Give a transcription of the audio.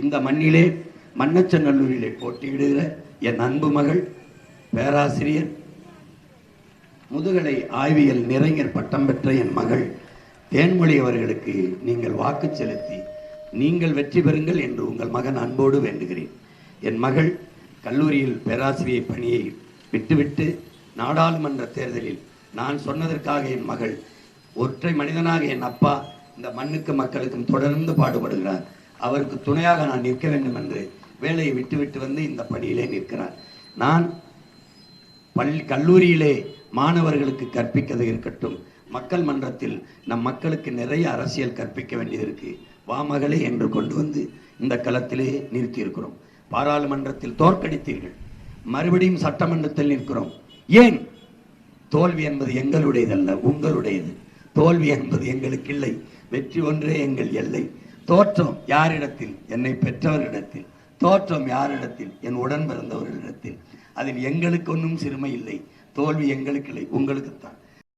இந்த மண்ணிலே மண்ணச்சநல்லூரிலே போட்டியிடுகிற என் அன்பு மகள் பேராசிரியர் முதுகலை ஆய்வியல் நிறைஞர் பட்டம் பெற்ற என் மகள் தேன்மொழி அவர்களுக்கு நீங்கள் வாக்கு செலுத்தி நீங்கள் வெற்றி பெறுங்கள் என்று உங்கள் மகன் அன்போடு வேண்டுகிறேன். என் மகள் கல்லூரியில் பேராசிரியர் பணியை விட்டுவிட்டு நாடாளுமன்ற தேர்தலில் நான் சொன்னதற்காக என் மகள் ஒற்றை மனிதனாக என் அப்பா இந்த மண்ணுக்கு மக்களுக்கும் தொடர்ந்து பாடுபடுகிறார். அவருக்கு துணையாக நான் நிற்க வேண்டும் என்று வேலையை விட்டுவிட்டு வந்து இந்த பணியிலே நிற்கிறார். நான் கல்லூரியிலே மாணவர்களுக்கு கற்பிக்கிறது இருக்கட்டும், மக்கள் மன்றத்தில் நம் மக்களுக்கு நிறைய அரசியல் கற்பிக்க வேண்டியது இருக்கு. வாமகளே என்று கொண்டு வந்து இந்த களத்திலே நிறுத்தியிருக்கிறோம். பாராளுமன்றத்தில் தோற்கடித்தீர்கள், மறுபடியும் சட்டமன்றத்தில் நிற்கிறோம். ஏன்? தோல்வி என்பது எங்களுடையதல்ல, உங்களுடையது. தோல்வி என்பது எங்களுக்கு இல்லை, வெற்றி ஒன்றே எங்கள் எல்லை. தோற்றம் யாரிடத்தில்? என்னை பெற்றவரிடத்தில். தோற்றம் யாரிடத்தில்? என் உடன் பிறந்தவர்களிடத்தில். அதில் எங்களுக்கு ஒன்றும் சிறுமை இல்லை. தோல்வி எங்களுக்கு இல்லை, உங்களுக்குத்தான்.